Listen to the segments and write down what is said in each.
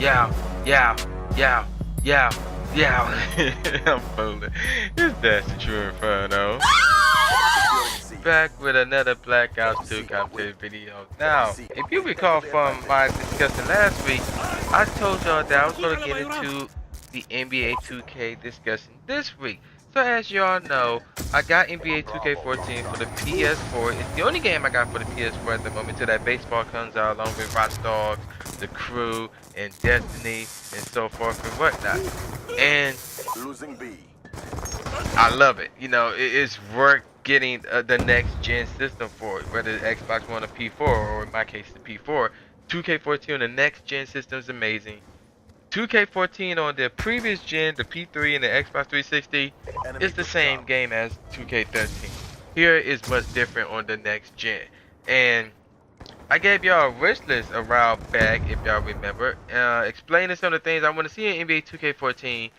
Yeah, yeah, yeah, yeah, yeah. I'm fooling. It's that's the Tru Inferno. Back with another Black Ops 2 commentary video. Now, if you recall from my discussion last week, I told y'all that I was going to get into the NBA 2K discussion this week. So as y'all know, I got NBA 2K14 for the PS4. It's the only game I got for the PS4 at the moment till that baseball comes out along with Watch Dogs, The Crew, and Destiny, and so forth and whatnot. And I love it. You know, it's worth getting the next gen system for it, whether it's Xbox One or P4, or in my case the P4. 2K14 on the next gen system is amazing. 2K14 on the previous gen, the P3 and the Xbox 360, is the same game as 2K13. Here is much different on the next gen. And I gave y'all a wish list a while back, if y'all remember, explaining some of the things I want to see in NBA 2K14.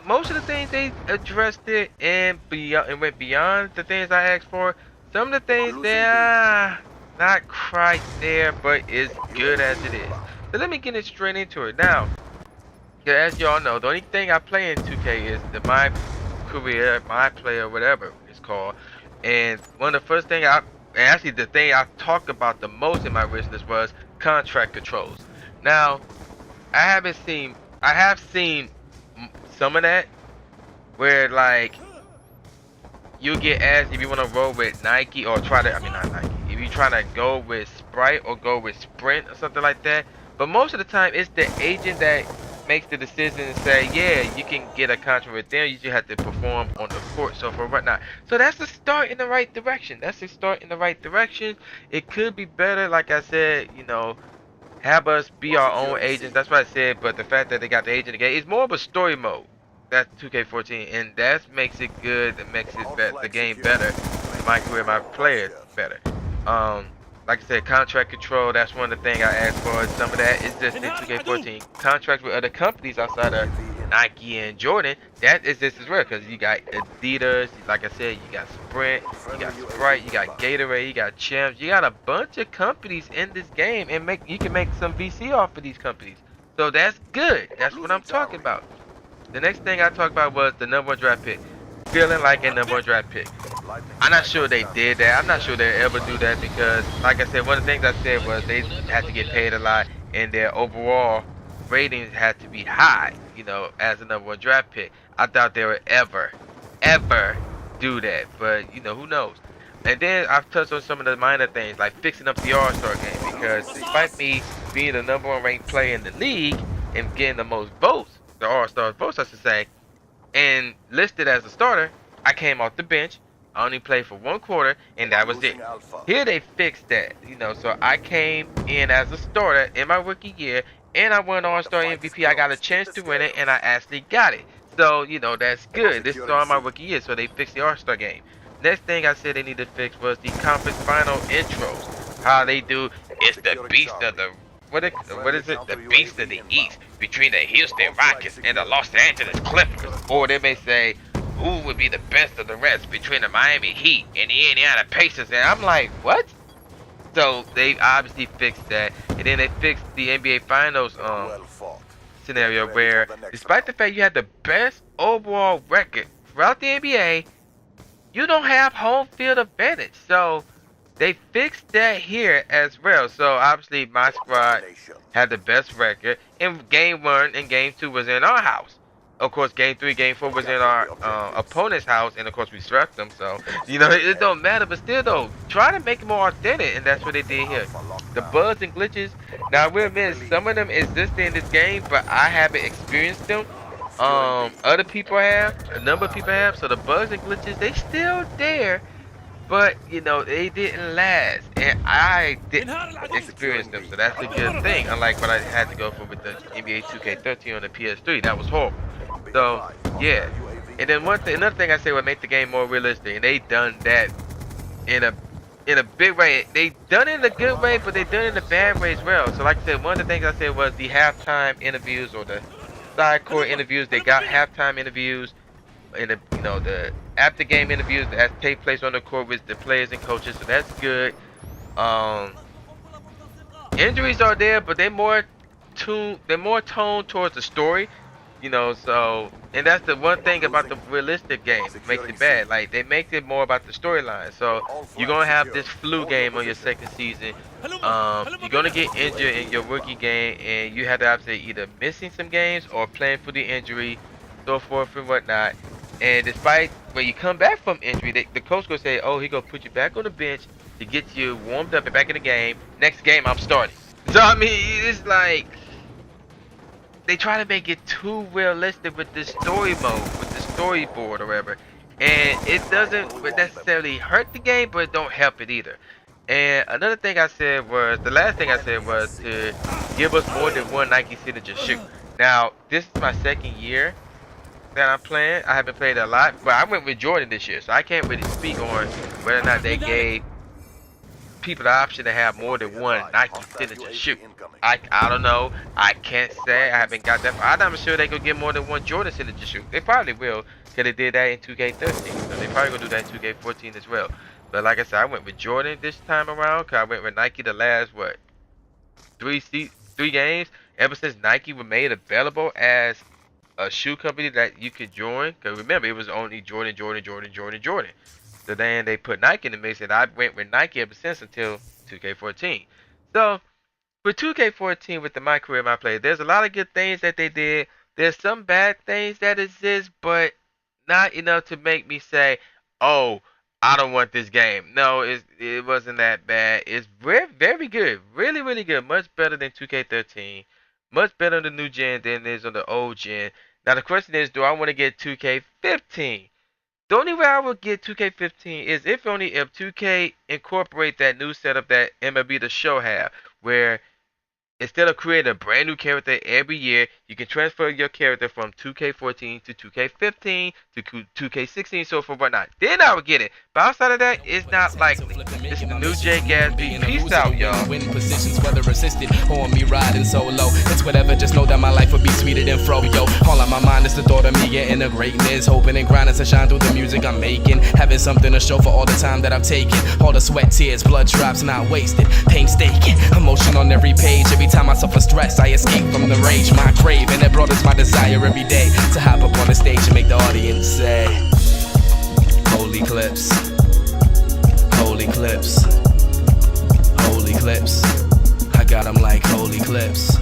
Most of the things they addressed it and went beyond the things I asked for. Some of the things they're not quite there, but it's good as it is. So let me get it straight into it now. As y'all know, the only thing I play in 2K is the My Career, My Player, whatever it's called. And one of the first things actually the thing I talked about the most in my wish list was contract controls. Now, I have seen some of that where like you get asked if you want to roll with Nike or try to, I mean not Nike, if you try to go with Sprite or go with Sprint or something like that. But most of the time it's the agent that makes the decision and say, yeah, you can get a contract with them. You just have to perform on the court, so for whatnot. So that's a start in the right direction. It could be better, like I said, you know, have us be our own agents. That's what I said. But the fact that they got the agent again, it's more of a story mode. That's 2K14, and that makes it good. That makes it the game better. My career, my player better. Like I said, contract control, that's one of the things I asked for. Some of that is just in 2K14. Contracts with other companies outside of Nike and Jordan, that is just as well. Because you got Adidas, like I said, you got Sprint, you got Sprite, you got Gatorade, you got Champs. You got a bunch of companies in this game, and you can make some VC off of these companies. So that's good. That's what I'm talking about. The next thing I talked about was the #1 draft pick. Feeling like a #1 draft pick. I'm not sure they did that. I'm not sure they'll ever do that because, like I said, one of the things I said was they had to get paid a lot and their overall ratings had to be high, you know, as a #1 draft pick. I doubt they would ever do that, but, you know, who knows. And then I've touched on some of the minor things, like fixing up the All-Star game, because despite me being the #1 ranked player in the league and getting the most votes, the All-Star votes, I should say, and listed as a starter, I came off the bench. I only played for 1 quarter, and that was it. Here they fixed that, you know, so I came in as a starter in my rookie year, and I won All-Star MVP. I got a chance to win it, and I actually got it. So, you know, that's good. This is all my rookie year, so they fixed the All-Star game. Next thing I said they need to fix was the conference final intros. How they do, it's the beast of the, what is it? The beast of the East between the Houston Rockets and the Los Angeles Clippers. Or they may say, who would be the best of the rest between the Miami Heat and the Indiana Pacers? And I'm like, what? So they obviously fixed that, and then they fixed the NBA Finals scenario where, despite the fact you had the best overall record throughout the NBA, you don't have home field advantage. So they fixed that here as well. So obviously my squad had the best record, and Game 1 and Game 2 was in our house. Of course, Game 3, Game 4 was in our opponent's house, and of course we swept them. So, you know, it don't matter, but still though, try to make it more authentic, and that's what they did here. The bugs and glitches, now I will admit, some of them exist in this game, but I haven't experienced them. Other people have, a number of people have, so the bugs and glitches, they still there, but, you know, they didn't last, and I didn't experience them, so that's a good thing, unlike what I had to go for with the NBA 2K13 on the PS3, that was horrible. So, yeah. And then another thing I say would make the game more realistic, and they done that in a big way. They done it in a good way, but they done it in a bad way as well. So like I said, one of the things I said was the halftime interviews or the side court interviews. They got halftime interviews in the, you know, the after game interviews that take place on the court with the players and coaches. So that's good. Injuries are there, but they're more they're more toned towards the story, you know. So, and that's the one thing about the realistic game makes it bad. Like they make it more about the storyline. So you're gonna have this flu game on your second season. You're gonna get injured in your rookie game, and you have to obviously either missing some games or playing for the injury, so forth and whatnot. And despite when you come back from injury, the coach gonna say, "Oh, he gonna put you back on the bench to get you warmed up and back in the game. Next game, I'm starting." So I mean, it's like they try to make it too realistic with this story mode, with the storyboard or whatever, and it doesn't necessarily hurt the game, but it don't help it either. And another thing I said was, the last thing I said was to give us more than one Nike signature shoe. Now, this is my second year that I'm playing. I haven't played a lot, but I went with Jordan this year, so I can't really speak on whether or not they gave people the option to have more than one Nike signature shoe. I don't know. I can't say. I haven't got that far. I'm not sure they could get more than one Jordan signature shoe. They probably will, because they did that in 2K13. So they probably gonna do that in 2K14 as well. But like I said, I went with Jordan this time around, because I went with Nike the last, what, three games, ever since Nike was made available as a shoe company that you could join. Because remember, it was only Jordan. So then they put Nike in the mix, and I went with Nike ever since until 2K14. So for 2K14, with my career, my play, there's a lot of good things that they did. There's some bad things that exist, but not enough to make me say, "Oh, I don't want this game." No, it wasn't that bad. It's very, very good, really, really good. Much better than 2K13. Much better on the new gen than it is on the old gen. Now the question is, do I want to get 2K15? The only way I would get 2K15 is if 2K incorporate that new setup that MLB The Show have, where instead of creating a brand new character every year, you can transfer your character from 2K14 to 2K15 to 2K16, so forth whatnot. Then I would get it. But outside of that, it's not likely. This is the new Jay Gatsby. Peace out, y'all. Win positions, whether assisted or me riding solo. It's whatever, just know that my life would be sweeter than Froyo. All on my mind is the thought of me getting the greatness. Hoping and grinding to shine through the music I'm making. Having something to show for all the time that I've taken. All the sweat, tears, blood drops not wasted. Painstaking, emotion on every page. Every time I suffer stress, I escape from the rage. My crave, and it brought us my desire every day to hop up on the stage and make the audience say, "Holy clips, holy clips, holy clips." I got 'em like holy clips.